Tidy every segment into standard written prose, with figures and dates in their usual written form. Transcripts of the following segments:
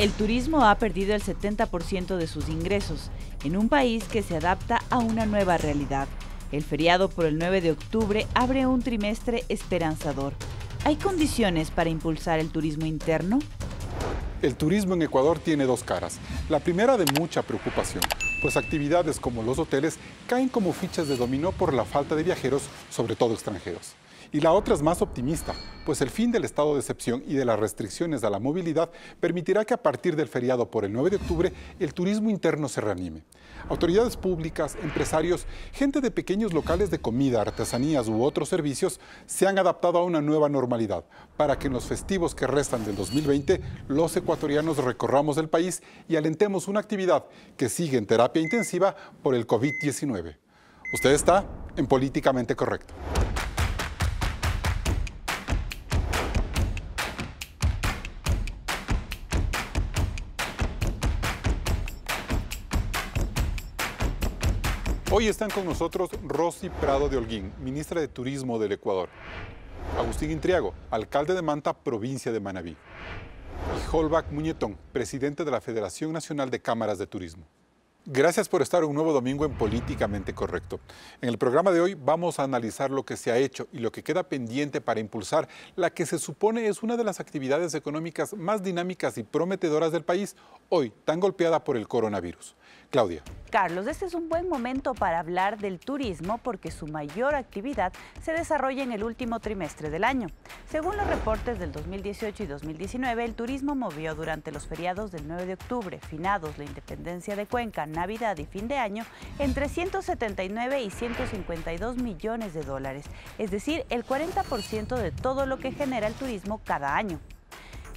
El turismo ha perdido el 70% de sus ingresos, en un país que se adapta a una nueva realidad. El feriado por el 9 de octubre abre un trimestre esperanzador. ¿Hay condiciones para impulsar el turismo interno? El turismo en Ecuador tiene dos caras. La primera de mucha preocupación, pues actividades como los hoteles caen como fichas de dominó por la falta de viajeros, sobre todo extranjeros. Y la otra es más optimista, pues el fin del estado de excepción y de las restricciones a la movilidad permitirá que a partir del feriado por el 9 de octubre el turismo interno se reanime. Autoridades públicas, empresarios, gente de pequeños locales de comida, artesanías u otros servicios se han adaptado a una nueva normalidad para que en los festivos que restan del 2020 los ecuatorianos recorramos el país y alentemos una actividad que sigue en terapia intensiva por el COVID-19. Usted está en Políticamente Correcto. Hoy están con nosotros Rosy Prado de Holguín, ministra de Turismo del Ecuador; Agustín Intriago, alcalde de Manta, provincia de Manabí; y Holbach Muñetón, presidente de la Federación Nacional de Cámaras de Turismo. Gracias por estar un nuevo domingo en Políticamente Correcto. En el programa de hoy vamos a analizar lo que se ha hecho y lo que queda pendiente para impulsar la que se supone es una de las actividades económicas más dinámicas y prometedoras del país, hoy tan golpeada por el coronavirus. Claudia. Carlos, este es un buen momento para hablar del turismo porque su mayor actividad se desarrolla en el último trimestre del año. Según los reportes del 2018 y 2019, el turismo movió durante los feriados del 9 de octubre, finados, la independencia de Cuenca, Navidad y fin de año, entre 179 y 152 millones de dólares, es decir, el 40% de todo lo que genera el turismo cada año.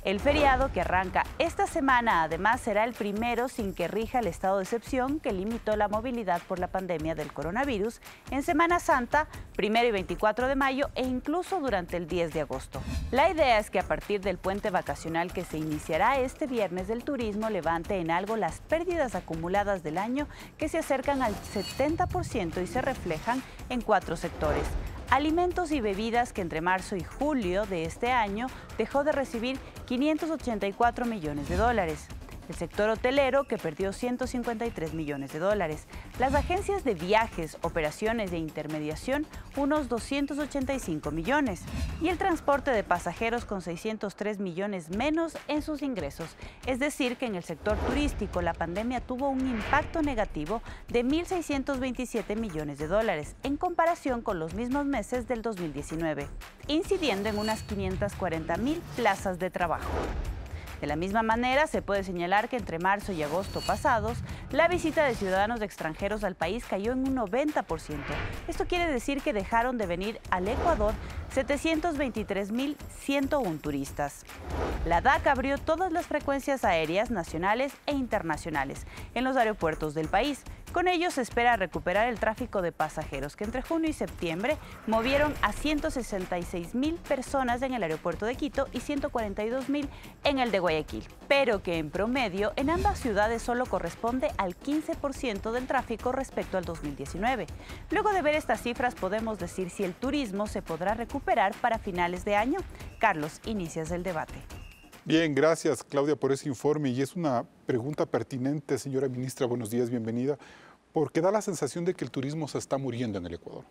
El feriado que arranca esta semana además será el primero sin que rija el estado de excepción que limitó la movilidad por la pandemia del coronavirus en Semana Santa, 1 y 24 de mayo e incluso durante el 10 de agosto. La idea es que a partir del puente vacacional que se iniciará este viernes del turismo levante en algo las pérdidas acumuladas del año que se acercan al 70% y se reflejan en 4 sectores. Alimentos y bebidas, que entre marzo y julio de este año dejó de recibir 584 millones de dólares. El sector hotelero, que perdió 153 millones de dólares. Las agencias de viajes, operaciones de intermediación, unos 285 millones. Y el transporte de pasajeros con 603 millones menos en sus ingresos. Es decir, que en el sector turístico la pandemia tuvo un impacto negativo de 1.627 millones de dólares en comparación con los mismos meses del 2019, incidiendo en unas 540.000 plazas de trabajo. De la misma manera, se puede señalar que entre marzo y agosto pasados, la visita de ciudadanos extranjeros al país cayó en un 90%. Esto quiere decir que dejaron de venir al Ecuador 723.101 turistas. La DAC abrió todas las frecuencias aéreas nacionales e internacionales en los aeropuertos del país. Con ello se espera recuperar el tráfico de pasajeros que entre junio y septiembre movieron a 166.000 personas en el aeropuerto de Quito y 142.000 en el de Guayaquil, pero que en promedio en ambas ciudades solo corresponde al 15% del tráfico respecto al 2019. Luego de ver estas cifras podemos decir si el turismo se podrá recuperar para finales de año. Carlos, inicias el debate. Bien, gracias Claudia por ese informe y es una pregunta pertinente, señora ministra, buenos días, bienvenida, porque da la sensación de que el turismo se está muriendo en el Ecuador.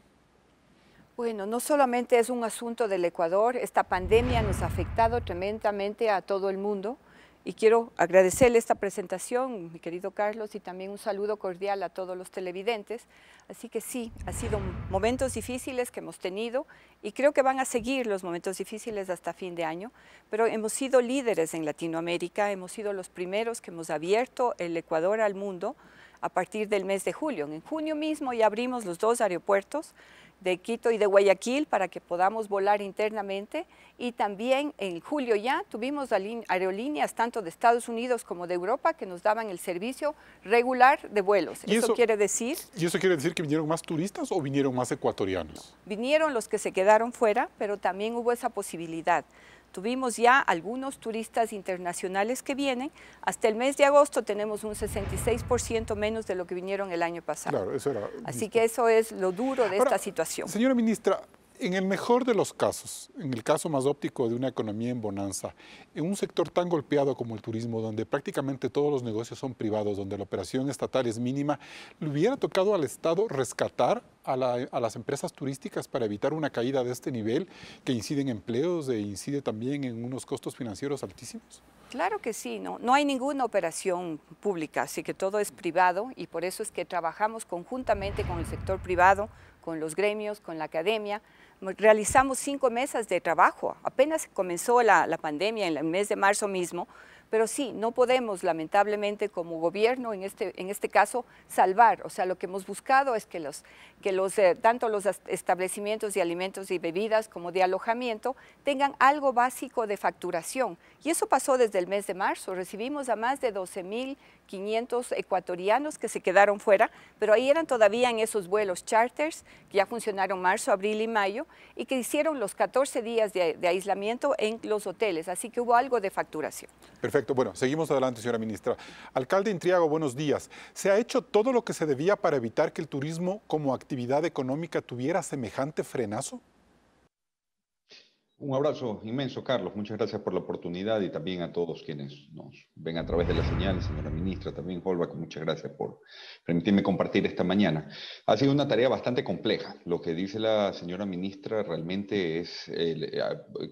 Bueno, no solamente es un asunto del Ecuador, esta pandemia nos ha afectado tremendamente a todo el mundo y quiero agradecerle esta presentación, mi querido Carlos, y también un saludo cordial a todos los televidentes. Así que sí, ha sido momentos difíciles que hemos tenido y creo que van a seguir los momentos difíciles hasta fin de año, pero hemos sido líderes en Latinoamérica, hemos sido los primeros que hemos abierto el Ecuador al mundo a partir del mes de julio. En junio mismo ya abrimos los 2 aeropuertos de Quito y de Guayaquil para que podamos volar internamente y también en julio ya tuvimos aerolíneas tanto de Estados Unidos como de Europa que nos daban el servicio regular de vuelos. ¿Eso quiere decir? ¿Y eso quiere decir que vinieron más turistas o vinieron más ecuatorianos? Vinieron los que se quedaron fuera, pero también hubo esa posibilidad. Tuvimos ya algunos turistas internacionales que vienen. Hasta el mes de agosto tenemos un 66% menos de lo que vinieron el año pasado. Claro, eso era... Así que eso es lo duro de esta situación. Señora ministra, En el mejor de los casos, en el caso más óptico de una economía en bonanza, en un sector tan golpeado como el turismo, donde prácticamente todos los negocios son privados, donde la operación estatal es mínima, ¿le hubiera tocado al Estado rescatar a las empresas turísticas para evitar una caída de este nivel que incide en empleos e incide también en unos costos financieros altísimos? Claro que sí, no hay ninguna operación pública, así que todo es privado y por eso es que trabajamos conjuntamente con el sector privado, con los gremios, con la academia. Realizamos 5 mesas de trabajo, apenas comenzó la pandemia en el mes de marzo mismo, pero sí, no podemos lamentablemente como gobierno en este caso salvar, o sea, lo que hemos buscado es que tanto los establecimientos de alimentos y bebidas como de alojamiento tengan algo básico de facturación. Y eso pasó desde el mes de marzo, recibimos a más de 12.500 ecuatorianos que se quedaron fuera, pero ahí eran todavía en esos vuelos charters que ya funcionaron marzo, abril y mayo y que hicieron los 14 días de aislamiento en los hoteles, así que hubo algo de facturación. Perfecto. Bueno, seguimos adelante, señora ministra. Alcalde Intriago, buenos días. ¿Se ha hecho todo lo que se debía para evitar que el turismo como actividad económica tuviera semejante frenazo? Un abrazo inmenso, Carlos. Muchas gracias por la oportunidad y también a todos quienes nos ven a través de la señal, señora ministra, también Holbach, muchas gracias por permitirme compartir esta mañana. Ha sido una tarea bastante compleja. Lo que dice la señora ministra realmente es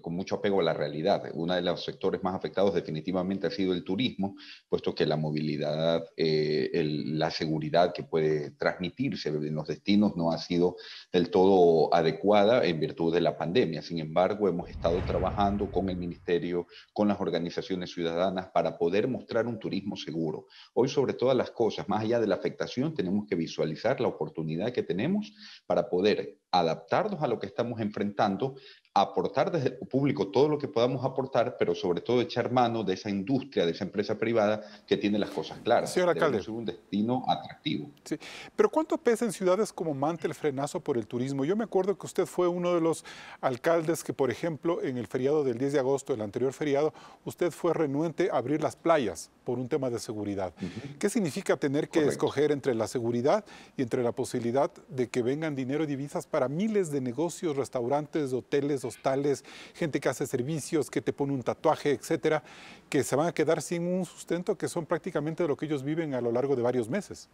con mucho apego a la realidad. Uno de los sectores más afectados definitivamente ha sido el turismo, puesto que la movilidad, la seguridad que puede transmitirse en los destinos no ha sido del todo adecuada en virtud de la pandemia. Sin embargo, hemos estado trabajando con el Ministerio, con las organizaciones ciudadanas para poder mostrar un turismo seguro. Hoy, sobre todas las cosas, más allá de la afectación, tenemos que visualizar la oportunidad que tenemos para poder adaptarnos a lo que estamos enfrentando, aportar desde el público todo lo que podamos aportar, pero sobre todo echar mano de esa industria, de esa empresa privada que tiene las cosas claras. Señor alcalde. Debemos ser un destino atractivo. Sí, pero ¿cuánto pesa en ciudades como Manta el frenazo por el turismo? Yo me acuerdo que usted fue uno de los alcaldes que, por ejemplo, en el feriado del 10 de agosto, el anterior feriado, usted fue renuente a abrir las playas por un tema de seguridad. ¿Qué significa tener que escoger entre la seguridad y entre la posibilidad de que vengan dinero y divisas para miles de negocios, restaurantes, hoteles, hostales, gente que hace servicios, que te pone un tatuaje, etcétera, que se van a quedar sin un sustento que son prácticamente lo que ellos viven a lo largo de varios meses?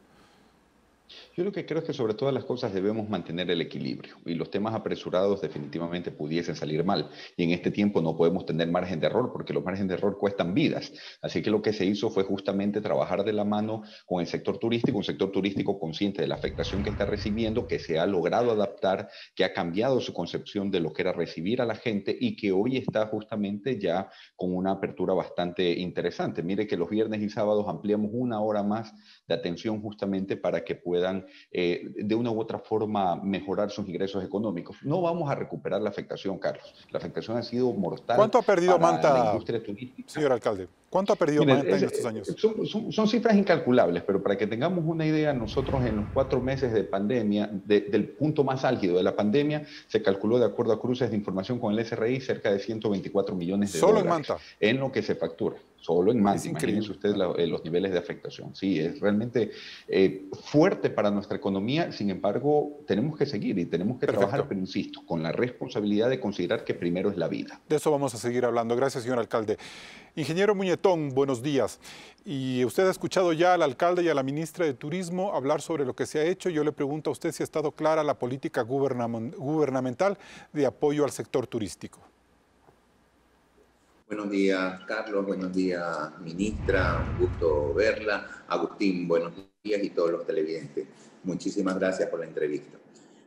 Yo lo que creo es que sobre todas las cosas debemos mantener el equilibrio y los temas apresurados definitivamente pudiesen salir mal. Y en este tiempo no podemos tener margen de error porque los márgenes de error cuestan vidas. Así que lo que se hizo fue justamente trabajar de la mano con el sector turístico, un sector turístico consciente de la afectación que está recibiendo, que se ha logrado adaptar, que ha cambiado su concepción de lo que era recibir a la gente y que hoy está justamente ya con una apertura bastante interesante. Mire que los viernes y sábados ampliamos 1 hora más de atención justamente para que puedan de una u otra forma mejorar sus ingresos económicos. No vamos a recuperar la afectación, Carlos. La afectación ha sido mortal. ¿Cuánto ha perdido para Manta, la industria turística? Señor alcalde? ¿Cuánto ha perdido Manta en estos años? Son cifras incalculables, pero para que tengamos una idea, nosotros en los 4 meses de pandemia, del punto más álgido de la pandemia, se calculó de acuerdo a cruces de información con el SRI cerca de 124 millones de dólares. ¿Solo en Manta? En lo que se factura. Solo en Manta. Imagínense ustedes los niveles de afectación. Sí, es realmente fuerte para nuestra economía. Sin embargo, tenemos que seguir y tenemos que trabajar, pero insisto, con la responsabilidad de considerar que primero es la vida. De eso vamos a seguir hablando. Gracias, señor alcalde. Ingeniero Muñetón, buenos días. Y usted ha escuchado ya al alcalde y a la ministra de Turismo hablar sobre lo que se ha hecho. Yo le pregunto a usted si ha estado clara la política gubernamental de apoyo al sector turístico. Buenos días, Carlos. Buenos días, ministra. Un gusto verla. Agustín, buenos días y todos los televidentes. Muchísimas gracias por la entrevista.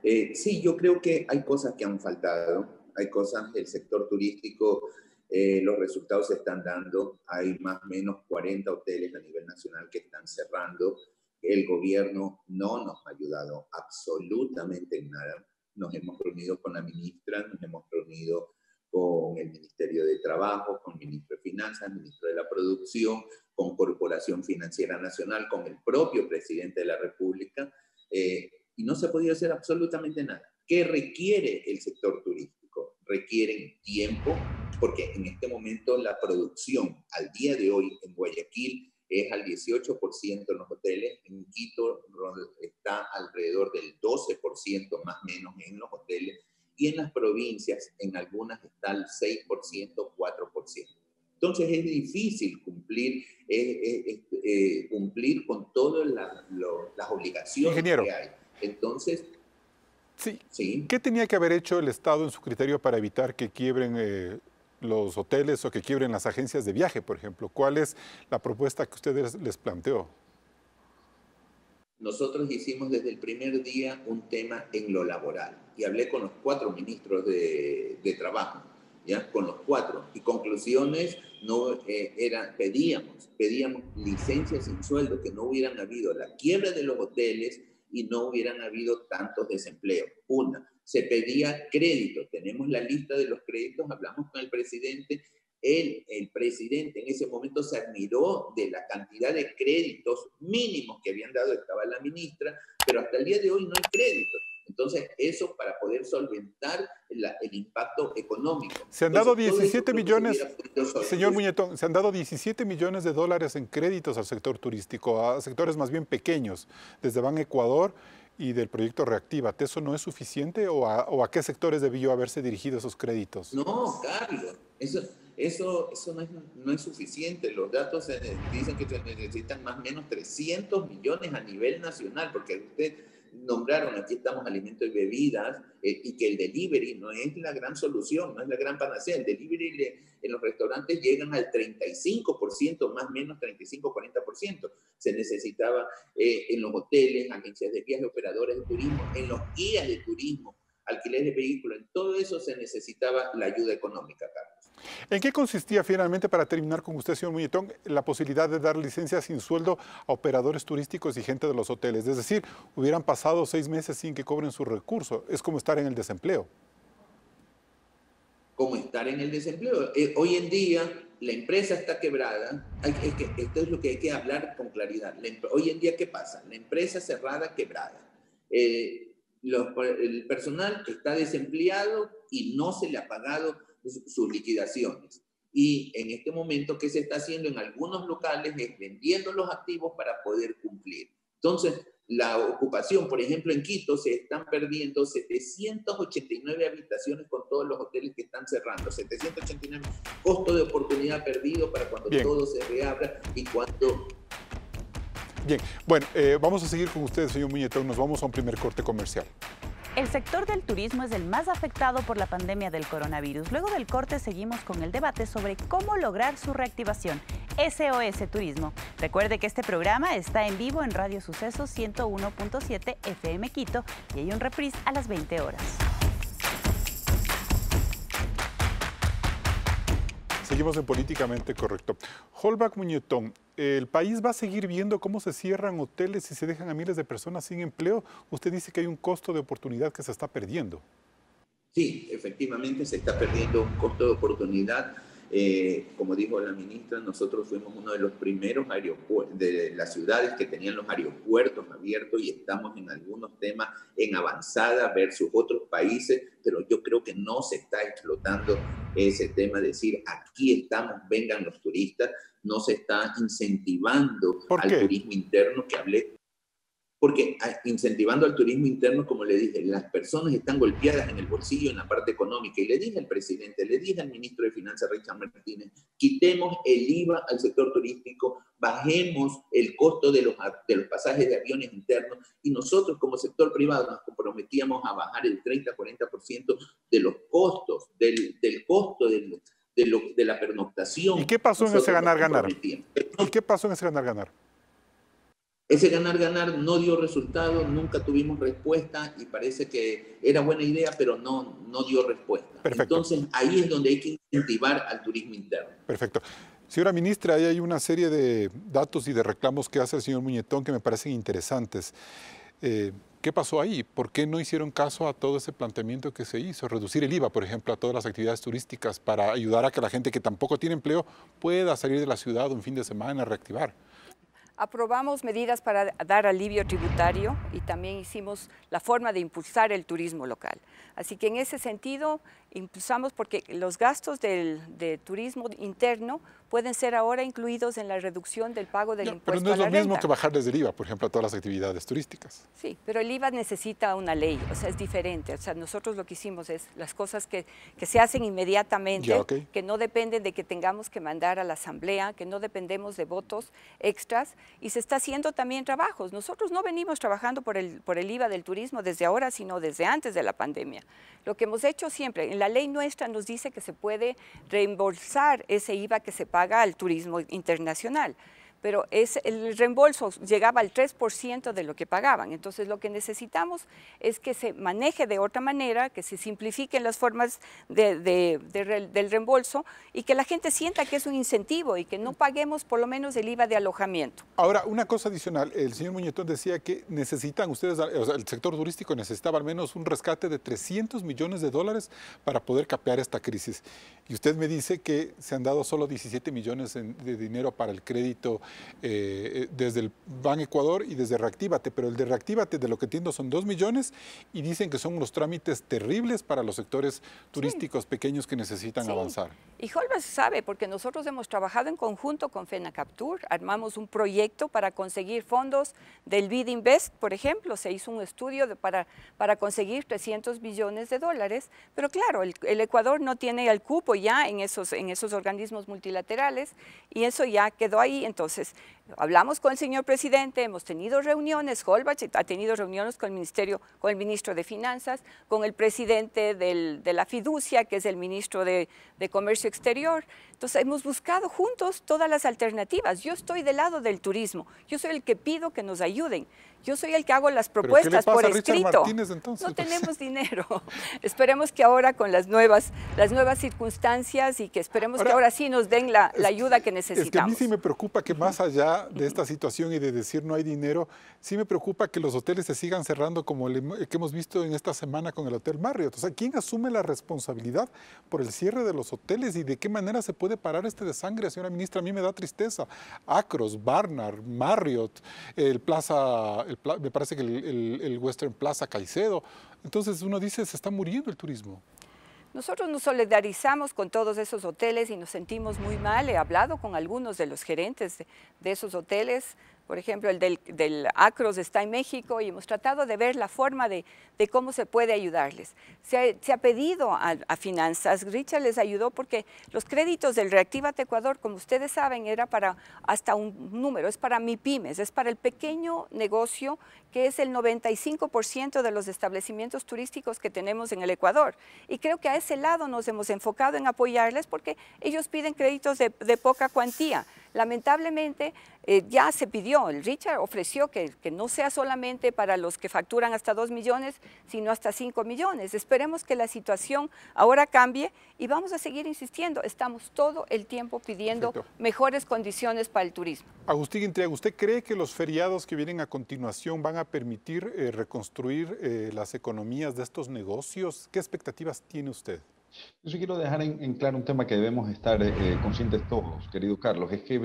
Sí, yo creo que hay cosas que han faltado. Hay cosas, el sector turístico, los resultados se están dando. Hay más o menos 40 hoteles a nivel nacional que están cerrando. El gobierno no nos ha ayudado absolutamente en nada. Nos hemos reunido con la ministra, nos hemos reunido con el Ministerio de Trabajo, con el Ministro de Finanzas, el Ministro de la Producción, con Corporación Financiera Nacional, con el propio Presidente de la República, y no se ha podido hacer absolutamente nada. ¿Qué requiere el sector turístico? Requieren tiempo, porque en este momento la producción al día de hoy en Guayaquil es al 18% en los hoteles, en Quito está alrededor del 12% más o menos en los hoteles, y en las provincias, en algunas está el 6%, 4%. Entonces es difícil cumplir con todas las obligaciones Ingeniero, que hay. Entonces, sí. ¿Qué tenía que haber hecho el Estado en su criterio para evitar que quiebren los hoteles o que quiebren las agencias de viaje, por ejemplo? ¿Cuál es la propuesta que ustedes les planteó? Nosotros hicimos desde el primer día un tema en lo laboral y hablé con los 4 ministros de Trabajo, ¿ya? Con los 4. Y conclusiones pedíamos licencias sin sueldo, que no hubieran habido la quiebra de los hoteles y no hubieran habido tantos desempleos. Se pedía crédito. Tenemos la lista de los créditos, hablamos con el presidente. El presidente en ese momento se admiró de la cantidad de créditos mínimos que habían dado, estaba la ministra, pero hasta el día de hoy no hay créditos. Entonces, eso para poder solventar el impacto económico. Se han dado 17 millones, señor Muñetón, se han dado 17 millones de dólares en créditos al sector turístico, a sectores más bien pequeños, desde Ban Ecuador y del proyecto Reactívate. ¿Eso no es suficiente o a qué sectores debió haberse dirigido esos créditos? No, Carlos, eso no es suficiente. Los datos dicen que se necesitan más o menos 300 millones a nivel nacional, porque usted nombraron, aquí estamos alimentos y bebidas, y que el delivery no es la gran solución, no es la gran panacea. El delivery en los restaurantes llegan al 35%, más o menos 35-40%. Se necesitaba en los hoteles, agencias de viaje, operadores de turismo, en los guías de turismo, alquiler de vehículos, en todo eso se necesitaba la ayuda económica, Carlos. ¿En qué consistía finalmente, para terminar con usted, señor Muñetón, la posibilidad de dar licencias sin sueldo a operadores turísticos y gente de los hoteles? Es decir, hubieran pasado 6 meses sin que cobren su recurso. Es como estar en el desempleo. Como estar en el desempleo. Hoy en día la empresa está quebrada. Esto es lo que hay que hablar con claridad. Hoy en día, ¿qué pasa? La empresa cerrada, quebrada. El personal está desempleado y no se le ha pagado sus liquidaciones. Y en este momento, ¿qué se está haciendo en algunos locales? Es vendiendo los activos para poder cumplir. Entonces, la ocupación, por ejemplo, en Quito se están perdiendo 789 habitaciones con todos los hoteles que están cerrando. 789, costo de oportunidad perdido para cuando todo se reabra y cuando... Bien, bueno, vamos a seguir con ustedes, señor Muñetón. Nos vamos a un primer corte comercial. El sector del turismo es el más afectado por la pandemia del coronavirus. Luego del corte seguimos con el debate sobre cómo lograr su reactivación. SOS Turismo. Recuerde que este programa está en vivo en Radio Sucesos 101.7 FM Quito y hay un reprise a las 20 horas. Seguimos en Políticamente Correcto. Holbach Muñetón, ¿el país va a seguir viendo cómo se cierran hoteles y se dejan a miles de personas sin empleo? Usted dice que hay un costo de oportunidad que se está perdiendo. Sí, efectivamente se está perdiendo un costo de oportunidad. Como dijo la ministra, nosotros fuimos uno de los primeros de las ciudades que tenían los aeropuertos abiertos y estamos en algunos temas en avanzada versus otros países, pero yo creo que no se está explotando ese tema de decir aquí estamos, vengan los turistas, no se está incentivando al turismo interno que hablé. Porque incentivando al turismo interno, como le dije, las personas están golpeadas en el bolsillo en la parte económica. Y le dije al presidente, le dije al ministro de Finanzas, Richard Martínez, quitemos el IVA al sector turístico, bajemos el costo de los pasajes de aviones internos y nosotros como sector privado nos comprometíamos a bajar el 30-40% de los costos, del costo de la pernoctación. ¿Y qué pasó en ese ganar-ganar? ¿Y qué pasó en ese ganar-ganar? Ese ganar-ganar no dio resultado, nunca tuvimos respuesta y parece que era buena idea, pero no dio respuesta. Perfecto. Entonces, ahí es donde hay que incentivar al turismo interno. Perfecto. Señora ministra, ahí hay una serie de datos y de reclamos que hace el señor Muñetón que me parecen interesantes. ¿Qué pasó ahí? ¿Por qué no hicieron caso a todo ese planteamiento que se hizo? Reducir el IVA, por ejemplo, a todas las actividades turísticas para ayudar a que la gente que tampoco tiene empleo pueda salir de la ciudad un fin de semana, reactivar. Aprobamos medidas para dar alivio tributario y también hicimos la forma de impulsar el turismo local. Así que en ese sentido impulsamos porque los gastos de turismo interno pueden ser ahora incluidos en la reducción del pago del impuesto a la renta. Pero no es lo mismo que bajarles el IVA, por ejemplo, a todas las actividades turísticas. Sí, pero el IVA necesita una ley, o sea, es diferente. O sea, nosotros lo que hicimos es las cosas que se hacen inmediatamente, Ya, okay, que no dependen de que tengamos que mandar a la asamblea, que no dependemos de votos extras, y se está haciendo también trabajos. Nosotros no venimos trabajando por el IVA del turismo desde ahora, sino desde antes de la pandemia. Lo que hemos hecho siempre, en la ley nuestra nos dice que se puede reembolsar ese IVA que se paga al turismo internacional, pero el reembolso llegaba al 3% de lo que pagaban. Entonces lo que necesitamos es que se maneje de otra manera, que se simplifiquen las formas del reembolso y que la gente sienta que es un incentivo y que no paguemos por lo menos el IVA de alojamiento. Ahora, una cosa adicional, el señor Muñetón decía que necesitan ustedes, o sea, el sector turístico necesitaba al menos un rescate de $300 millones para poder capear esta crisis. Y usted me dice que se han dado solo 17 millones de dinero para el crédito desde el Ban Ecuador y desde Reactívate, pero el de Reactívate, de lo que entiendo, son 2 millones y dicen que son unos trámites terribles para los sectores turísticos pequeños que necesitan avanzar. Y Holbas sabe, porque nosotros hemos trabajado en conjunto con FENACAPTUR, armamos un proyecto para conseguir fondos del BID Invest, por ejemplo, se hizo un estudio para conseguir $300 millones, pero claro, el Ecuador no tiene el cupo ya en esos organismos multilaterales y eso ya quedó ahí. Entonces, hablamos con el señor presidente, hemos tenido reuniones, Holbach ha tenido reuniones con el ministro de Finanzas, con el presidente de la fiducia, que es el ministro de Comercio Exterior. Entonces, hemos buscado juntos todas las alternativas. Yo estoy del lado del turismo, yo soy el que pido que nos ayuden. Yo soy el que hago las propuestas por escrito. ¿Qué le pasa a Richard Martínez, entonces? No tenemos dinero. Esperemos que ahora con las nuevas circunstancias y que esperemos que ahora sí nos den la ayuda que necesitamos. Es que a mí sí me preocupa que más allá de esta situación y de decir no hay dinero, sí me preocupa que los hoteles se sigan cerrando como el que hemos visto en esta semana con el Hotel Marriott. O sea, ¿quién asume la responsabilidad por el cierre de los hoteles y de qué manera se puede parar este desangre, señora ministra? A mí me da tristeza. Acros, Barnard, Marriott, me parece que el Western Plaza Caicedo. Entonces uno dice, se está muriendo el turismo. Nosotros nos solidarizamos con todos esos hoteles y nos sentimos muy mal. He hablado con algunos de los gerentes de esos hoteles. Por ejemplo, el del Acros está en México y hemos tratado de ver la forma de cómo se puede ayudarles. Se ha pedido a Finanzas, Richard les ayudó porque los créditos del Reactívate Ecuador, como ustedes saben, era para hasta un número, es para MIPYMES, es para el pequeño negocio que es el 95% de los establecimientos turísticos que tenemos en el Ecuador. Y creo que a ese lado nos hemos enfocado en apoyarles porque ellos piden créditos de poca cuantía. Lamentablemente ya se pidió, el Richard ofreció que no sea solamente para los que facturan hasta 2 millones, sino hasta 5 millones. Esperemos que la situación ahora cambie y vamos a seguir insistiendo. Estamos todo el tiempo pidiendo mejores condiciones para el turismo. Agustín Intriago, ¿usted cree que los feriados que vienen a continuación van a permitir reconstruir las economías de estos negocios? ¿Qué expectativas tiene usted? Yo sí quiero dejar en claro un tema que debemos estar conscientes todos, querido Carlos, es que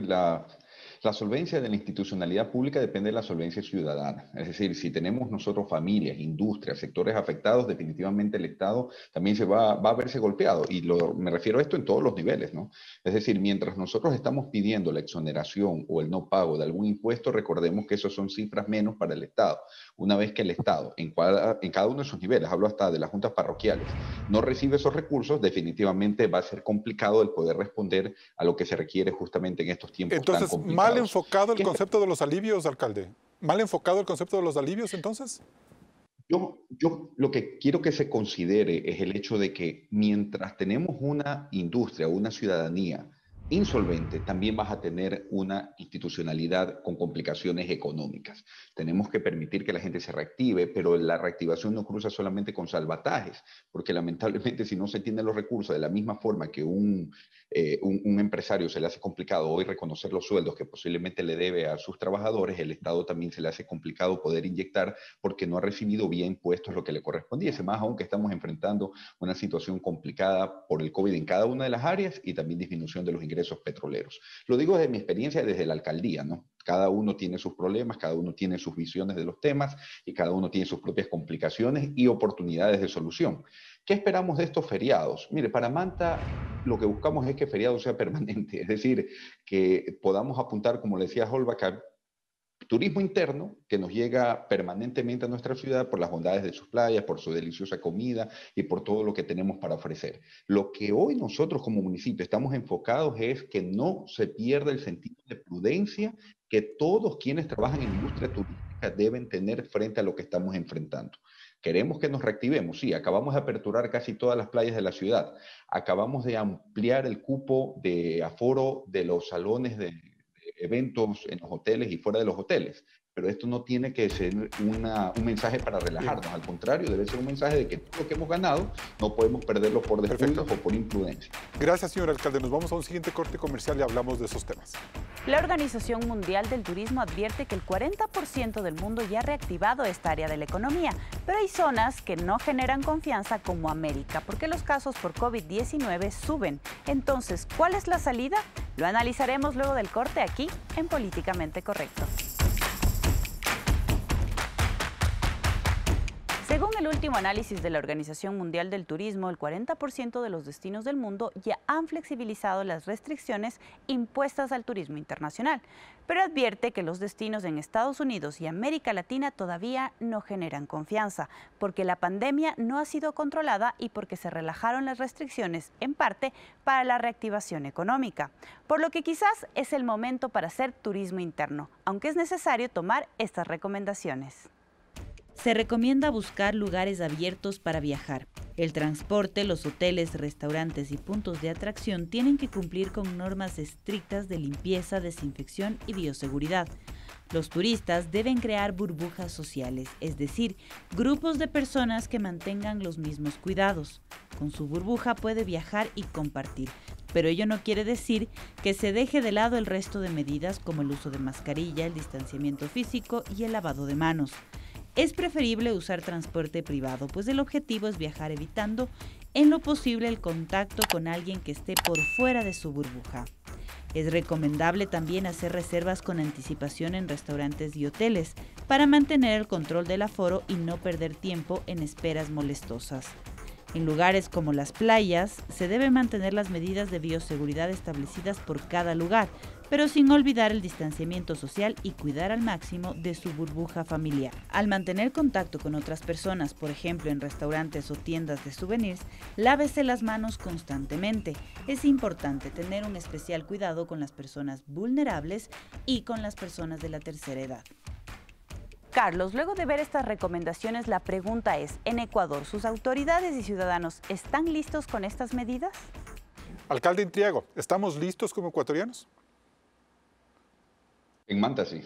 la solvencia de la institucionalidad pública depende de la solvencia ciudadana. Es decir, si tenemos nosotros familias, industrias, sectores afectados, definitivamente el Estado también va a verse golpeado. Y me refiero a esto en todos los niveles, ¿no? Es decir, mientras nosotros estamos pidiendo la exoneración o el no pago de algún impuesto, recordemos que eso son cifras menos para el Estado. Una vez que el Estado, en cada uno de sus niveles, hablo hasta de las juntas parroquiales, no recibe esos recursos, definitivamente va a ser complicado el poder responder a lo que se requiere justamente en estos tiempos tan complicados. ¿Mal enfocado el concepto de los alivios, alcalde? ¿Mal enfocado el concepto de los alivios, entonces? Yo lo que quiero que se considere es el hecho de que mientras tenemos una industria, una ciudadanía insolvente, también vas a tener una institucionalidad con complicaciones económicas. Tenemos que permitir que la gente se reactive, pero la reactivación no cruza solamente con salvatajes, porque lamentablemente si no se tienen los recursos de la misma forma que un empresario se le hace complicado hoy reconocer los sueldos que posiblemente le debe a sus trabajadores, el Estado también se le hace complicado poder inyectar porque no ha recibido vía impuestos lo que le correspondiese, más aún que estamos enfrentando una situación complicada por el COVID en cada una de las áreas y también disminución de los ingresos petroleros. Lo digo desde mi experiencia desde la alcaldía, ¿no? Cada uno tiene sus problemas, cada uno tiene sus visiones de los temas y cada uno tiene sus propias complicaciones y oportunidades de solución. ¿Qué esperamos de estos feriados? Mire, para Manta lo que buscamos es que el feriado sea permanente, es decir, que podamos apuntar, como le decía Holbach, a turismo interno que nos llega permanentemente a nuestra ciudad por las bondades de sus playas, por su deliciosa comida y por todo lo que tenemos para ofrecer. Lo que hoy nosotros como municipio estamos enfocados es que no se pierda el sentido de prudencia que todos quienes trabajan en industria turística deben tener frente a lo que estamos enfrentando. Queremos que nos reactivemos, sí, acabamos de aperturar casi todas las playas de la ciudad, acabamos de ampliar el cupo de aforo de los salones de eventos en los hoteles y fuera de los hoteles. Pero esto no tiene que ser un mensaje para relajarnos, al contrario, debe ser un mensaje de que todo lo que hemos ganado no podemos perderlo por descuido o por imprudencia. Gracias, señor alcalde. Nos vamos a un siguiente corte comercial y hablamos de esos temas. La Organización Mundial del Turismo advierte que el 40% del mundo ya ha reactivado esta área de la economía, pero hay zonas que no generan confianza como América, porque los casos por COVID-19 suben. Entonces, ¿cuál es la salida? Lo analizaremos luego del corte aquí en Políticamente Correcto. Según el último análisis de la Organización Mundial del Turismo, el 40% de los destinos del mundo ya han flexibilizado las restricciones impuestas al turismo internacional, pero advierte que los destinos en Estados Unidos y América Latina todavía no generan confianza, porque la pandemia no ha sido controlada y porque se relajaron las restricciones, en parte, para la reactivación económica. Por lo que quizás es el momento para hacer turismo interno, aunque es necesario tomar estas recomendaciones. Se recomienda buscar lugares abiertos para viajar. El transporte, los hoteles, restaurantes y puntos de atracción tienen que cumplir con normas estrictas de limpieza, desinfección y bioseguridad. Los turistas deben crear burbujas sociales, es decir, grupos de personas que mantengan los mismos cuidados. Con su burbuja puede viajar y compartir, pero ello no quiere decir que se deje de lado el resto de medidas como el uso de mascarilla, el distanciamiento físico y el lavado de manos. Es preferible usar transporte privado, pues el objetivo es viajar evitando en lo posible el contacto con alguien que esté por fuera de su burbuja. Es recomendable también hacer reservas con anticipación en restaurantes y hoteles para mantener el control del aforo y no perder tiempo en esperas molestosas. En lugares como las playas, se deben mantener las medidas de bioseguridad establecidas por cada lugar, pero sin olvidar el distanciamiento social y cuidar al máximo de su burbuja familiar. Al mantener contacto con otras personas, por ejemplo en restaurantes o tiendas de souvenirs, lávese las manos constantemente. Es importante tener un especial cuidado con las personas vulnerables y con las personas de la tercera edad. Carlos, luego de ver estas recomendaciones, la pregunta es, ¿en Ecuador sus autoridades y ciudadanos están listos con estas medidas? Alcalde Intriago, ¿estamos listos como ecuatorianos? En Manta sí,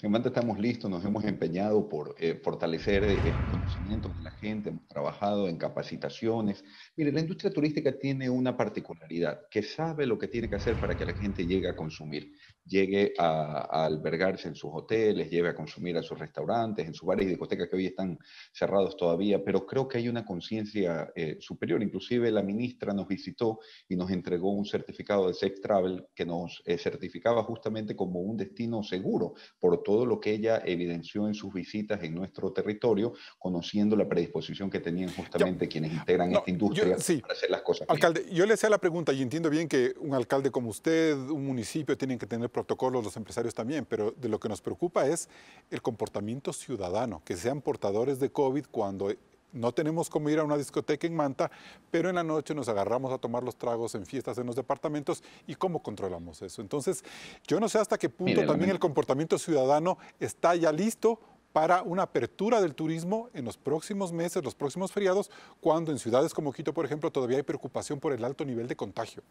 en Manta estamos listos, nos hemos empeñado por fortalecer el conocimiento de la gente, hemos trabajado en capacitaciones. Mire, la industria turística tiene una particularidad, que sabe lo que tiene que hacer para que la gente llegue a consumir, llegue a albergarse en sus hoteles, llegue a consumir a sus restaurantes, en sus bares y discotecas que hoy están cerrados todavía, pero creo que hay una conciencia superior. Inclusive la ministra nos visitó y nos entregó un certificado de Safe Travel que nos certificaba justamente como un destino seguro por todo lo que ella evidenció en sus visitas en nuestro territorio, conociendo la predisposición que tenían justamente quienes integran esta industria para hacer las cosas bien. Alcalde, yo le hacía la pregunta y entiendo bien que un alcalde como usted, un municipio tienen que tener protocolos, los empresarios también, pero de lo que nos preocupa es el comportamiento ciudadano, que sean portadores de COVID cuando no tenemos cómo ir a una discoteca en Manta, pero en la noche nos agarramos a tomar los tragos en fiestas en los departamentos. ¿Y cómo controlamos eso? Entonces, yo no sé hasta qué punto también el comportamiento ciudadano está ya listo para una apertura del turismo en los próximos meses, los próximos feriados, cuando en ciudades como Quito, por ejemplo, todavía hay preocupación por el alto nivel de contagio.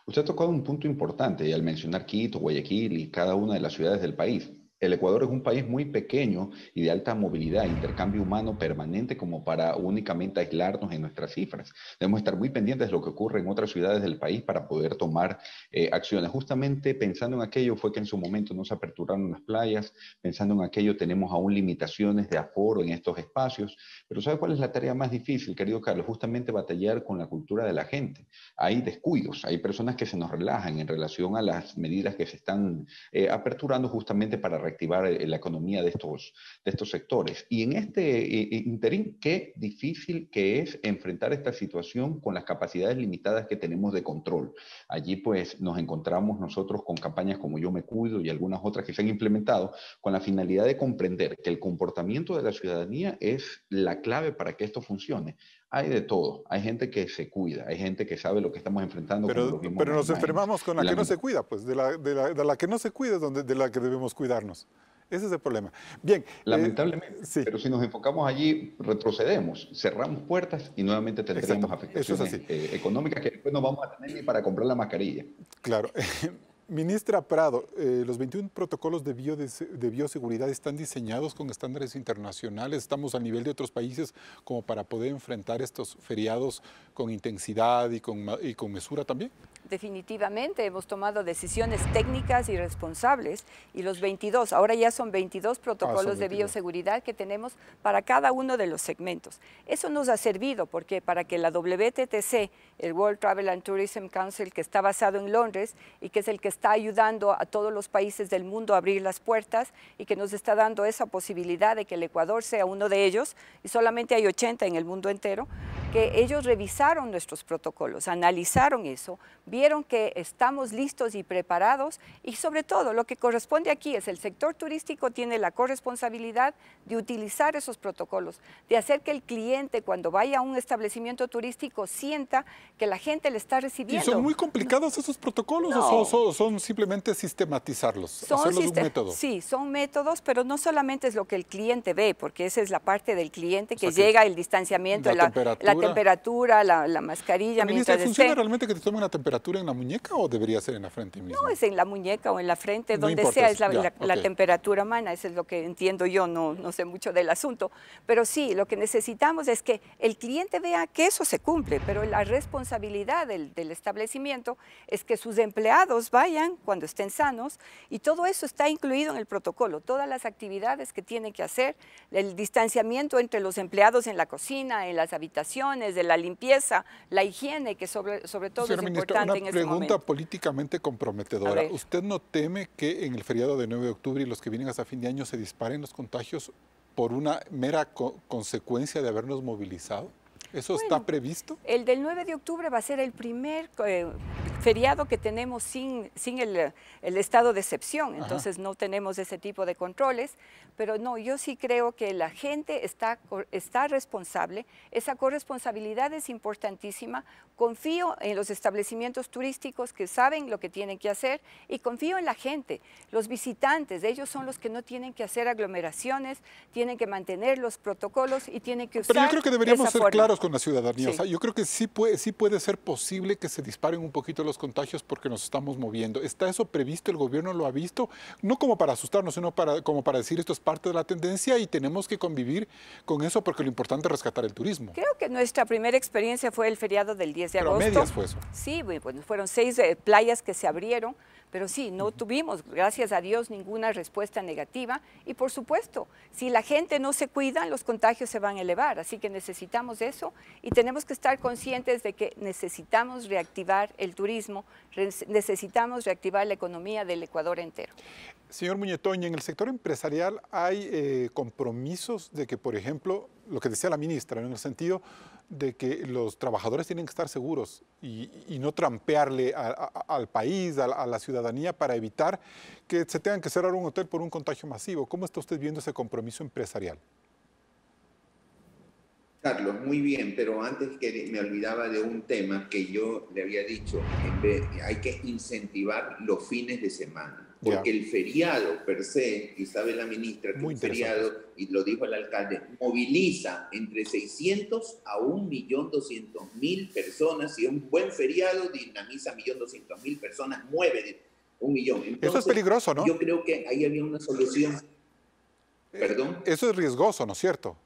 Usted ha tocado un punto importante al mencionar Quito, Guayaquil y cada una de las ciudades del país. El Ecuador es un país muy pequeño y de alta movilidad, intercambio humano permanente como para únicamente aislarnos en nuestras cifras. Debemos estar muy pendientes de lo que ocurre en otras ciudades del país para poder tomar acciones. Justamente pensando en aquello fue que en su momento no se aperturaron las playas, pensando en aquello tenemos aún limitaciones de aforo en estos espacios, pero ¿sabe cuál es la tarea más difícil, querido Carlos? Justamente batallar con la cultura de la gente. Hay descuidos, hay personas que se nos relajan en relación a las medidas que se están aperturando justamente para reactivar la economía de estos sectores. Y en este interín, qué difícil que es enfrentar esta situación con las capacidades limitadas que tenemos de control. Allí pues nos encontramos nosotros con campañas como Yo Me Cuido y algunas otras que se han implementado con la finalidad de comprender que el comportamiento de la ciudadanía es la clave para que esto funcione. Hay de todo. Hay gente que se cuida, hay gente que sabe lo que estamos enfrentando. Pero nos enfermamos con la que no se cuida, pues de la que no se cuida es de la que debemos cuidarnos. Ese es el problema. Bien. Lamentablemente, sí. Pero si nos enfocamos allí, retrocedemos, cerramos puertas y nuevamente tendríamos afectaciones económicas que después no vamos a tener ni para comprar la mascarilla. Claro. Ministra Prado, los 21 protocolos de bioseguridad están diseñados con estándares internacionales. Estamos a nivel de otros países como para poder enfrentar estos feriados con intensidad y con mesura también. Definitivamente hemos tomado decisiones técnicas y responsables y los 22, ahora ya son 22 protocolos de bioseguridad que tenemos para cada uno de los segmentos. Eso nos ha servido porque para que la WTTC, el World Travel and Tourism Council, que está basado en Londres y que es el que está ayudando a todos los países del mundo a abrir las puertas y que nos está dando esa posibilidad de que el Ecuador sea uno de ellos, y solamente hay 80 en el mundo entero, que ellos revisaron nuestros protocolos, analizaron eso, vieron que estamos listos y preparados y sobre todo lo que corresponde aquí es el sector turístico tiene la corresponsabilidad de utilizar esos protocolos, de hacer que el cliente cuando vaya a un establecimiento turístico sienta que la gente le está recibiendo. ¿Y son muy complicados esos protocolos o son simplemente sistematizarlos, hacerlos un método? Sí, son métodos, pero no solamente es lo que el cliente ve, porque esa es la parte del cliente que llega, el distanciamiento, la temperatura, la mascarilla. Ministra, ¿funciona realmente que te tomen la temperatura en la muñeca o debería ser en la frente mismo? No, es en la muñeca o en la frente, no donde sea, es la temperatura humana, eso es lo que entiendo yo, no sé mucho del asunto, pero sí, lo que necesitamos es que el cliente vea que eso se cumple, pero la responsabilidad del establecimiento es que sus empleados vayan cuando estén sanos y todo eso está incluido en el protocolo, todas las actividades que tienen que hacer, el distanciamiento entre los empleados en la cocina, en las habitaciones, de la limpieza, la higiene, que sobre todo Señora es ministra, importante en este momento. Una pregunta políticamente comprometedora. ¿Usted no teme que en el feriado de 9 de octubre y los que vienen hasta fin de año se disparen los contagios por una mera consecuencia de habernos movilizado? ¿Eso está previsto? El del 9 de octubre va a ser el primer feriado que tenemos sin el estado de excepción, entonces no tenemos ese tipo de controles, pero no, yo sí creo que la gente está responsable, esa corresponsabilidad es importantísima, confío en los establecimientos turísticos que saben lo que tienen que hacer y confío en la gente, los visitantes, ellos son los que no tienen que hacer aglomeraciones, tienen que mantener los protocolos y tienen que usar. Pero yo creo que deberíamos ser claros con la ciudadanía. Sí. O sea, yo creo que sí puede ser posible que se disparen un poquito los contagios porque nos estamos moviendo. ¿Está eso previsto? ¿El gobierno lo ha visto? No como para asustarnos, sino como para decir esto es parte de la tendencia y tenemos que convivir con eso porque lo importante es rescatar el turismo. Creo que nuestra primera experiencia fue el feriado del 10 de agosto. Pero a medias fue eso. Sí, bueno, fueron 6 playas que se abrieron, pero sí, no tuvimos, gracias a Dios, ninguna respuesta negativa. Y por supuesto, si la gente no se cuida, los contagios se van a elevar. Así que necesitamos eso y tenemos que estar conscientes de que necesitamos reactivar el turismo, necesitamos reactivar la economía del Ecuador entero. Señor Muñetoña, en el sector empresarial hay compromisos de que, por ejemplo, lo que decía la ministra, en el sentido de que los trabajadores tienen que estar seguros y no trampearle al país, a la ciudadanía para evitar que se tengan que cerrar un hotel por un contagio masivo. ¿Cómo está usted viendo ese compromiso empresarial? Carlos, muy bien, pero antes que me olvidaba de un tema que yo le había dicho, hay que incentivar los fines de semana. Porque el feriado per se, y sabe la ministra que un feriado, y lo dijo el alcalde, moviliza entre 600 a 1.200.000 personas, y un buen feriado dinamiza 1.200.000 personas, mueve 1 millón. Entonces, eso es peligroso, ¿no? Yo creo que ahí había una solución. ¿Perdón? Eso es riesgoso, ¿no es cierto?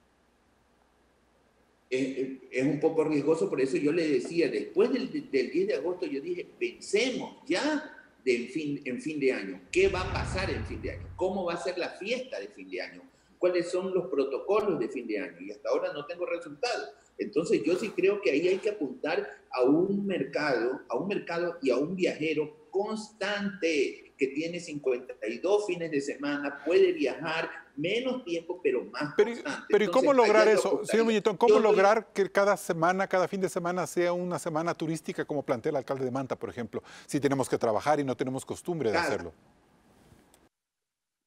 Es un poco riesgoso, por eso yo le decía, después del 10 de agosto, yo dije, pensemos ya en fin de año. ¿Qué va a pasar en fin de año? ¿Cómo va a ser la fiesta de fin de año? cuáles son los protocolos de fin de año y hasta ahora no tengo resultados. Entonces yo sí creo que ahí hay que apuntar a un mercado y a un viajero constante que tiene 52 fines de semana, puede viajar menos tiempo, pero más constante. Pero ¿y cómo lograr eso, señor Muñetón? ¿Cómo lograr que cada semana, cada fin de semana sea una semana turística como plantea el alcalde de Manta, por ejemplo, si tenemos que trabajar y no tenemos costumbre de hacerlo?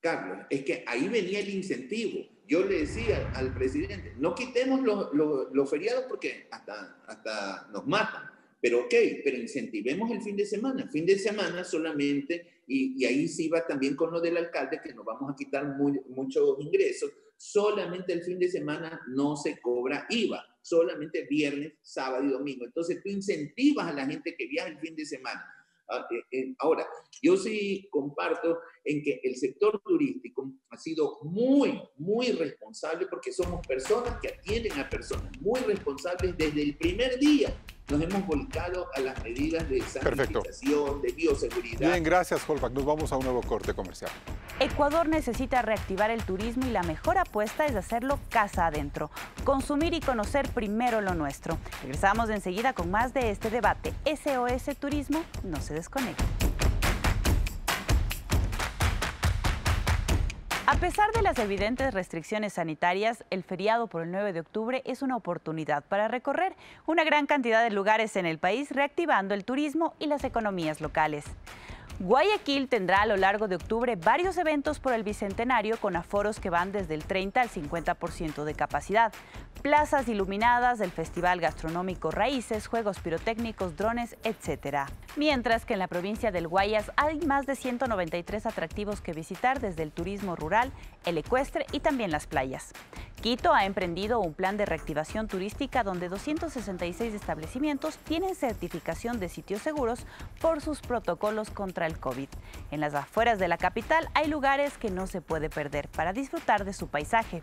Carlos, es que ahí venía el incentivo. Yo le decía al presidente, no quitemos los feriados porque hasta nos matan. Pero ok, pero incentivemos el fin de semana. El fin de semana solamente, y ahí sí va también con lo del alcalde, que nos vamos a quitar muchos ingresos, solamente el fin de semana no se cobra IVA, solamente viernes, sábado y domingo. Entonces tú incentivas a la gente que viaja el fin de semana. Ahora, yo sí comparto en que el sector turístico ha sido muy, muy responsable porque somos personas que atienden a personas, muy responsables desde el primer día. Nos hemos volcado a las medidas de sanitización, de bioseguridad. Bien, gracias, Holbach. Nos vamos a un nuevo corte comercial. Ecuador necesita reactivar el turismo y la mejor apuesta es hacerlo casa adentro. Consumir y conocer primero lo nuestro. Regresamos enseguida con más de este debate. SOS Turismo, no se desconecte. A pesar de las evidentes restricciones sanitarias, el feriado por el 9 de octubre es una oportunidad para recorrer una gran cantidad de lugares en el país, reactivando el turismo y las economías locales. Guayaquil tendrá a lo largo de octubre varios eventos por el Bicentenario con aforos que van desde el 30 al 50% de capacidad. Plazas iluminadas, el Festival Gastronómico Raíces, juegos pirotécnicos, drones, etc. Mientras que en la provincia del Guayas hay más de 193 atractivos que visitar desde el turismo rural, el ecuestre y también las playas. Quito ha emprendido un plan de reactivación turística donde 266 establecimientos tienen certificación de sitios seguros por sus protocolos contra el COVID. En las afueras de la capital hay lugares que no se puede perder para disfrutar de su paisaje.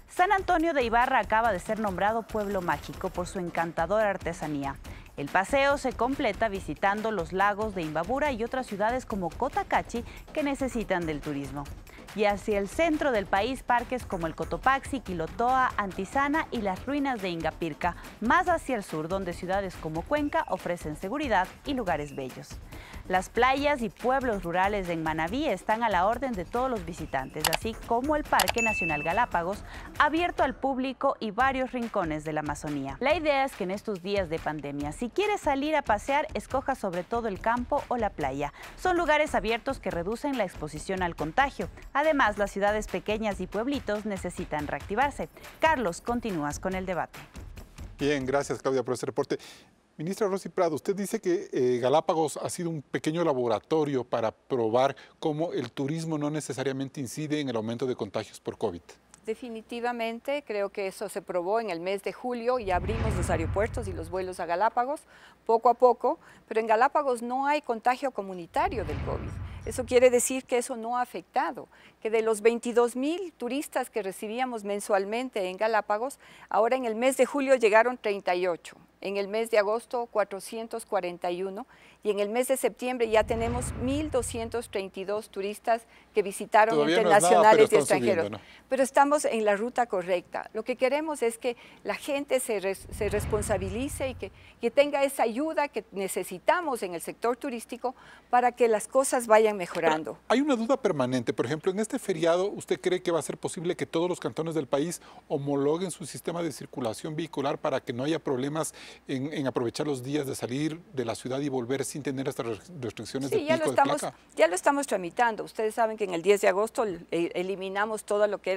San Antonio de Ibarra acaba de ser nombrado Pueblo Mágico por su encantadora artesanía. El paseo se completa visitando los lagos de Imbabura y otras ciudades como Cotacachi que necesitan del turismo. Y hacia el centro del país, parques como el Cotopaxi, Quilotoa, Antizana y las ruinas de Ingapirca. Más hacia el sur, donde ciudades como Cuenca ofrecen seguridad y lugares bellos. Las playas y pueblos rurales en Manabí están a la orden de todos los visitantes, así como el Parque Nacional Galápagos, abierto al público y varios rincones de la Amazonía. La idea es que en estos días de pandemia, si quieres salir a pasear, escoja sobre todo el campo o la playa. Son lugares abiertos que reducen la exposición al contagio. Además, las ciudades pequeñas y pueblitos necesitan reactivarse. Carlos, continúas con el debate. Bien, gracias, Claudia, por ese reporte. Ministra Rosy Prado, usted dice que Galápagos ha sido un pequeño laboratorio para probar cómo el turismo no necesariamente incide en el aumento de contagios por COVID. Definitivamente, creo que eso se probó en el mes de julio y abrimos los aeropuertos y los vuelos a Galápagos poco a poco, pero en Galápagos no hay contagio comunitario del COVID. Eso quiere decir que eso no ha afectado, que de los 22,000 turistas que recibíamos mensualmente en Galápagos, ahora en el mes de julio llegaron 38, en el mes de agosto 441 y en el mes de septiembre ya tenemos 1,232 turistas que visitaron Todavía internacionales no y extranjeros. Subiendo, ¿no? Pero estamos en la ruta correcta. Lo que queremos es que la gente se responsabilice y que tenga esa ayuda que necesitamos en el sector turístico para que las cosas vayan mejorando. Pero hay una duda permanente. Por ejemplo, en este feriado, ¿usted cree que va a ser posible que todos los cantones del país homologuen su sistema de circulación vehicular para que no haya problemas en aprovechar los días de salir de la ciudad y volver sin tener estas restricciones de pico de placa? Ya lo estamos tramitando. Ustedes saben que en el 10 de agosto eliminamos todo lo que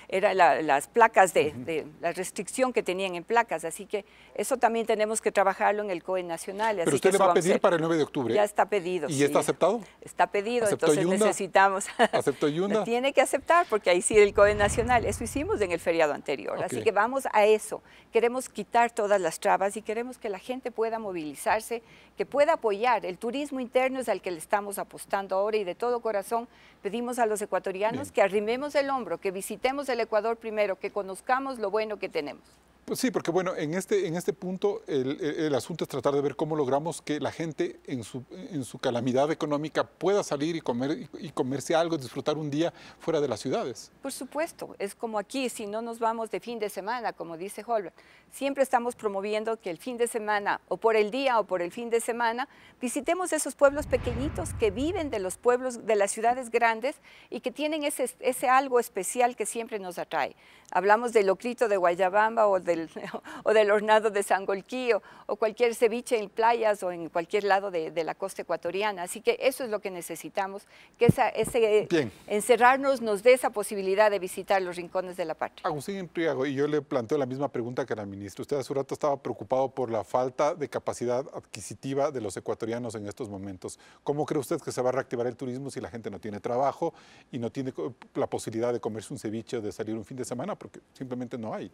era las placas de la restricción que tenían en placas, así que eso también tenemos que trabajarlo en el COE nacional. Pero usted le va a pedir para el 9 de octubre. Ya está pedido. ¿Y sí, está aceptado? Está pedido, ¿Aceptó entonces Yunda? necesitamos. ¿Aceptó Yunda? Tiene que aceptar porque ahí sí el COE nacional, eso hicimos en el feriado anterior, Okay. Así que vamos a eso. Queremos quitar todas las trabas y queremos que la gente pueda movilizarse, que pueda apoyar. El turismo interno es al que le estamos apostando ahora y de todo corazón pedimos a los ecuatorianos que arrimemos el hombro, que visitemos el Ecuador primero, que conozcamos lo bueno que tenemos. Pues sí, porque bueno, en este punto el asunto es tratar de ver cómo logramos que la gente en su calamidad económica pueda salir y comerse algo, disfrutar un día fuera de las ciudades. Por supuesto, es como aquí, si no nos vamos de fin de semana, como dice Holbert, siempre estamos promoviendo que el fin de semana, o por el día o por el fin de semana, visitemos esos pueblos pequeñitos que viven de los pueblos, de las ciudades grandes y que tienen ese algo especial que siempre nos atrae. Hablamos del locrito de Guayabamba o del hornado de Sangolquí o cualquier ceviche en playas o en cualquier lado de la costa ecuatoriana. Así que eso es lo que necesitamos, que ese encerrarnos nos dé esa posibilidad de visitar los rincones de la patria. Agustín Entriago, y yo le planteo la misma pregunta que a la ministra. Usted hace un rato estaba preocupado por la falta de capacidad adquisitiva de los ecuatorianos en estos momentos. ¿Cómo cree usted que se va a reactivar el turismo si la gente no tiene trabajo y no tiene la posibilidad de comerse un ceviche o de salir un fin de semana? Porque simplemente no hay.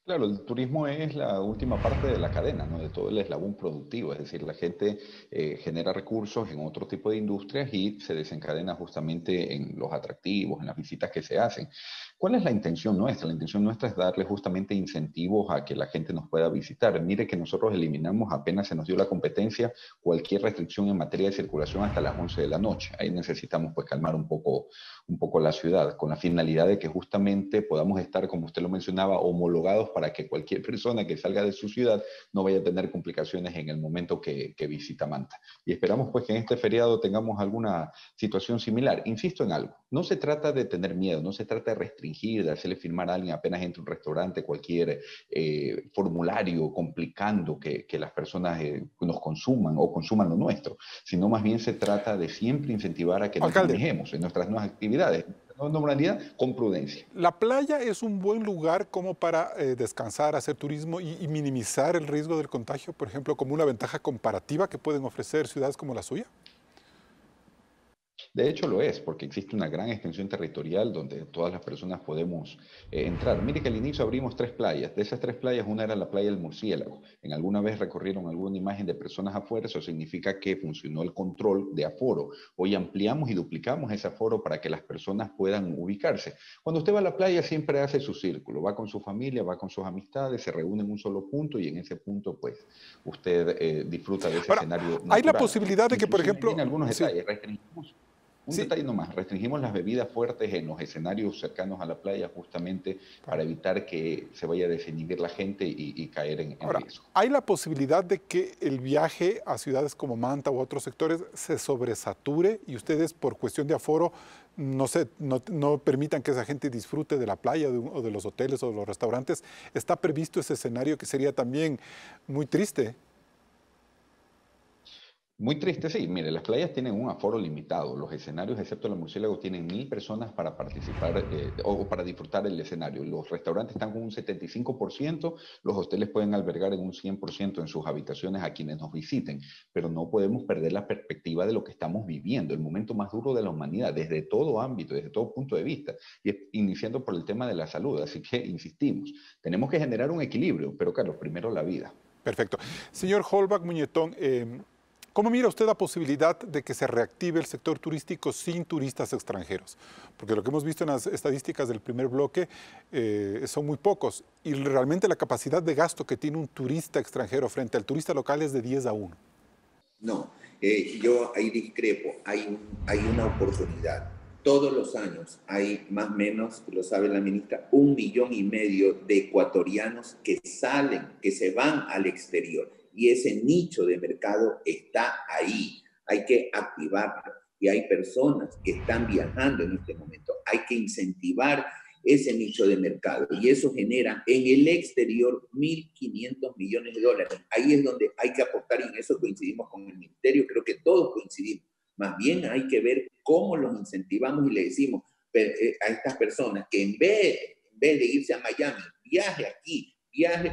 Claro, el turismo es la última parte de la cadena, ¿no? De todo el eslabón productivo, es decir, la gente genera recursos en otro tipo de industrias y se desencadena justamente en los atractivos, en las visitas que se hacen. ¿Cuál es la intención nuestra? La intención nuestra es darle justamente incentivos a que la gente nos pueda visitar. Mire que nosotros eliminamos, apenas se nos dio la competencia, cualquier restricción en materia de circulación hasta las 11 de la noche. Ahí necesitamos pues calmar un poco la ciudad, con la finalidad de que justamente podamos estar, como usted lo mencionaba, homologados para que cualquier persona que salga de su ciudad no vaya a tener complicaciones en el momento que visita Manta. Y esperamos pues que en este feriado tengamos alguna situación similar. Insisto en algo, no se trata de tener miedo, no se trata de restringir, de hacerle firmar a alguien apenas entre un restaurante cualquier formulario complicando que las personas nos consuman o consuman lo nuestro, sino más bien se trata de siempre incentivar a que nos manejemos en nuestras nuevas actividades. Normalidad con prudencia. La playa es un buen lugar como para descansar, hacer turismo y minimizar el riesgo del contagio, por ejemplo, como una ventaja comparativa que pueden ofrecer ciudades como la suya. De hecho lo es, porque existe una gran extensión territorial donde todas las personas podemos entrar. Mire que al inicio abrimos 3 playas. De esas 3 playas, una era la playa del Murciélago. En alguna vez recorrieron alguna imagen de personas afuera, eso significa que funcionó el control de aforo. Hoy ampliamos y duplicamos ese aforo para que las personas puedan ubicarse. Cuando usted va a la playa siempre hace su círculo, va con su familia, va con sus amistades, se reúne en un solo punto y en ese punto pues usted disfruta de ese escenario natural. Hay la posibilidad de que, por ejemplo... En algunos detalles restringimos. Detalle nomás, restringimos las bebidas fuertes en los escenarios cercanos a la playa justamente para evitar que se vaya a desinhibir la gente y caer en riesgo. ¿Hay la posibilidad de que el viaje a ciudades como Manta u otros sectores se sobresature y ustedes por cuestión de aforo no permitan que esa gente disfrute de la playa o de los hoteles o de los restaurantes? ¿Está previsto ese escenario que sería también muy triste? Muy triste, sí. Mire, las playas tienen un aforo limitado. Los escenarios, excepto la Murciélago, tienen 1000 personas para participar o para disfrutar el escenario. Los restaurantes están con un 75%, los hoteles pueden albergar en un 100% en sus habitaciones a quienes nos visiten, pero no podemos perder la perspectiva de lo que estamos viviendo, el momento más duro de la humanidad, desde todo ámbito, desde todo punto de vista, y iniciando por el tema de la salud. Así que insistimos, tenemos que generar un equilibrio, pero Carlos, primero la vida. Perfecto. Señor Holbach Muñetón, ¿cómo mira usted la posibilidad de que se reactive el sector turístico sin turistas extranjeros? Porque lo que hemos visto en las estadísticas del primer bloque son muy pocos y realmente la capacidad de gasto que tiene un turista extranjero frente al turista local es de 10-1. No, yo ahí discrepo, hay una oportunidad. Todos los años hay más o menos, lo sabe la ministra, 1,5 millones de ecuatorianos que salen, que se van al exterior. Y ese nicho de mercado está ahí. Hay que activarlo. Y hay personas que están viajando en este momento. Hay que incentivar ese nicho de mercado. Y eso genera en el exterior 1.500 millones de dólares. Ahí es donde hay que apostar y en eso coincidimos con el ministerio. Creo que todos coincidimos. Más bien hay que ver cómo los incentivamos y le decimos a estas personas que en vez de irse a Miami, viaje aquí,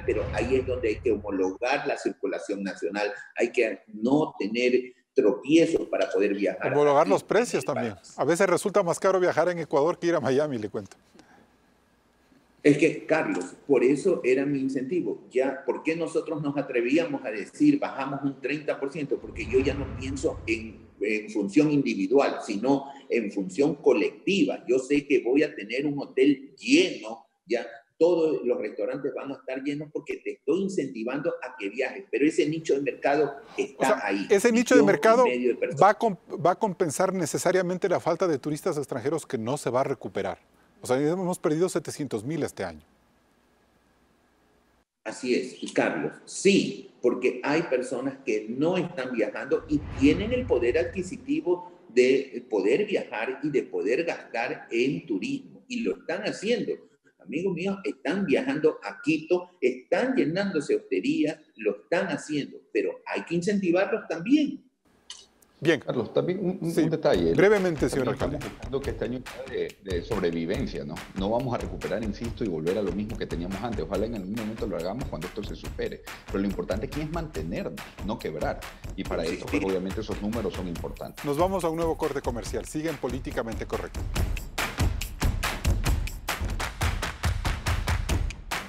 pero ahí es donde hay que homologar la circulación nacional, hay que no tener tropiezos para poder viajar. Homologar los precios también. A veces resulta más caro viajar en Ecuador que ir a Miami, le cuento. Es que, Carlos, por eso era mi incentivo. Ya, ¿por qué nosotros nos atrevíamos a decir bajamos un 30%? Porque yo ya no pienso en función individual, sino en función colectiva. Yo sé que voy a tener un hotel lleno, ya, todos los restaurantes van a estar llenos porque te estoy incentivando a que viajes, pero ese nicho de mercado está ahí. Ese nicho de mercado va a compensar necesariamente la falta de turistas extranjeros que no se va a recuperar. O sea, hemos perdido 700,000 este año. Así es, y Carlos, sí, porque hay personas que no están viajando y tienen el poder adquisitivo de poder viajar y de poder gastar en turismo, y lo están haciendo. Amigos míos, están viajando a Quito, están llenándose hosterías, lo están haciendo, pero hay que incentivarlos también. Bien. Carlos, también un detalle. Brevemente, señor alcalde. Estamos buscando que este año sea de sobrevivencia, ¿no? No vamos a recuperar, insisto, y volver a lo mismo que teníamos antes. Ojalá en algún momento lo hagamos cuando esto se supere. Pero lo importante aquí es mantenernos, no quebrar. Y para eso, pues, obviamente, esos números son importantes. Nos vamos a un nuevo corte comercial. Siguen Políticamente Correcto.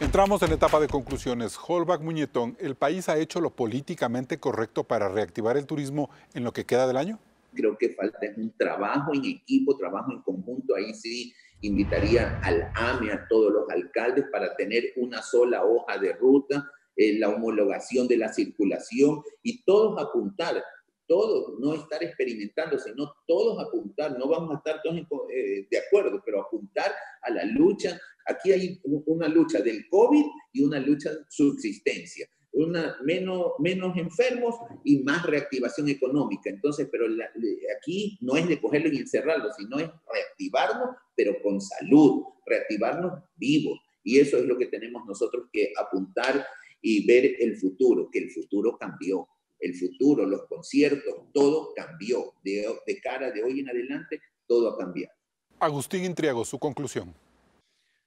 Entramos en la etapa de conclusiones. Holbach Muñetón, ¿el país ha hecho lo políticamente correcto para reactivar el turismo en lo que queda del año? Creo que falta un trabajo en equipo, trabajo en conjunto. Ahí sí invitaría al AME, a todos los alcaldes, para tener una sola hoja de ruta, la homologación de la circulación y todos apuntar. Todos, no estar experimentando, sino todos apuntar. No vamos a estar todos de acuerdo, pero apuntar a la lucha. Aquí hay una lucha del COVID y una lucha de subsistencia. Menos enfermos y más reactivación económica. Entonces, pero aquí no es de cogerlo y encerrarlo, sino es reactivarnos, pero con salud, reactivarnos vivos. Y eso es lo que tenemos nosotros que apuntar y ver el futuro, que el futuro cambió. El futuro, los conciertos, todo cambió. De cara de hoy en adelante, todo ha cambiado. Agustín Intriago, su conclusión.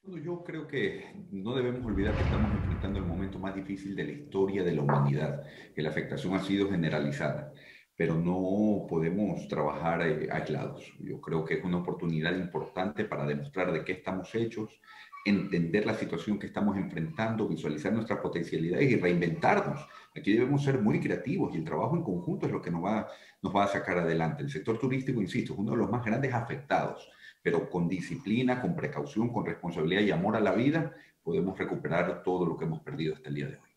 Bueno, yo creo que no debemos olvidar que estamos enfrentando el momento más difícil de la historia de la humanidad, que la afectación ha sido generalizada, pero no podemos trabajar aislados. Yo creo que es una oportunidad importante para demostrar de qué estamos hechos, entender la situación que estamos enfrentando, visualizar nuestras potencialidades y reinventarnos. Aquí debemos ser muy creativos y el trabajo en conjunto es lo que nos va a sacar adelante. El sector turístico, insisto, es uno de los más grandes afectados, pero con disciplina, con precaución, con responsabilidad y amor a la vida, podemos recuperar todo lo que hemos perdido hasta el día de hoy.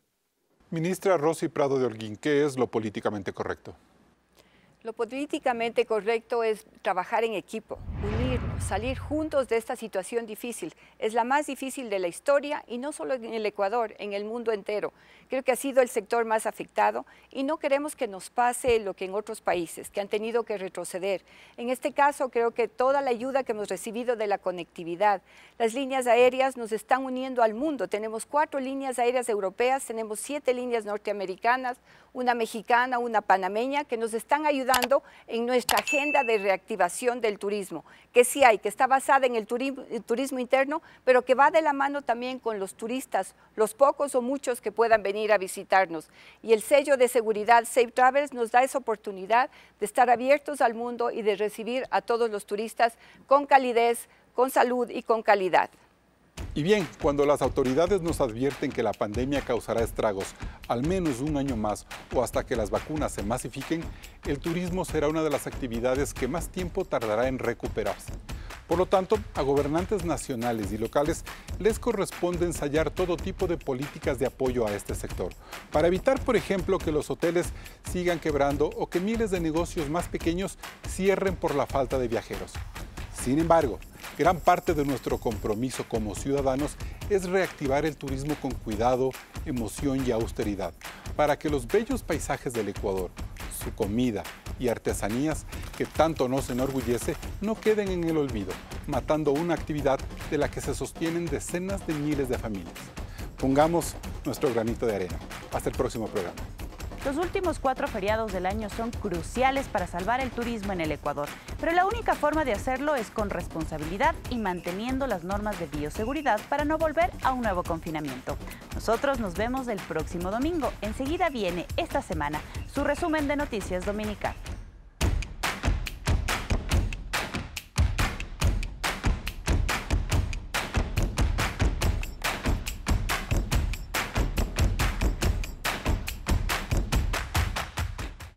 Ministra Rosy Prado de Holguín, ¿qué es lo políticamente correcto? Lo políticamente correcto es trabajar en equipo, unirnos, salir juntos de esta situación difícil. Es la más difícil de la historia y no solo en el Ecuador, en el mundo entero. Creo que ha sido el sector más afectado y no queremos que nos pase lo que en otros países, que han tenido que retroceder. En este caso, creo que toda la ayuda que hemos recibido de la conectividad, las líneas aéreas nos están uniendo al mundo. Tenemos 4 líneas aéreas europeas, tenemos 7 líneas norteamericanas, una mexicana, una panameña, que nos están ayudando en nuestra agenda de reactivación del turismo, que sí hay, que está basada en el turismo interno, pero que va de la mano también con los turistas, los pocos o muchos que puedan venir a visitarnos. Y el sello de seguridad Safe Travels nos da esa oportunidad de estar abiertos al mundo y de recibir a todos los turistas con calidez, con salud y con calidad. Y bien, cuando las autoridades nos advierten que la pandemia causará estragos al menos un año más o hasta que las vacunas se masifiquen, el turismo será una de las actividades que más tiempo tardará en recuperarse. Por lo tanto, a gobernantes nacionales y locales les corresponde ensayar todo tipo de políticas de apoyo a este sector, para evitar, por ejemplo, que los hoteles sigan quebrando o que miles de negocios más pequeños cierren por la falta de viajeros. Sin embargo, gran parte de nuestro compromiso como ciudadanos es reactivar el turismo con cuidado, emoción y austeridad, para que los bellos paisajes del Ecuador, su comida y artesanías que tanto nos enorgullece no queden en el olvido, matando una actividad de la que se sostienen decenas de miles de familias. Pongamos nuestro granito de arena. Hasta el próximo programa. Los últimos 4 feriados del año son cruciales para salvar el turismo en el Ecuador, pero la única forma de hacerlo es con responsabilidad y manteniendo las normas de bioseguridad para no volver a un nuevo confinamiento. Nosotros nos vemos el próximo domingo. Enseguida viene esta semana su resumen de Noticias Dominical.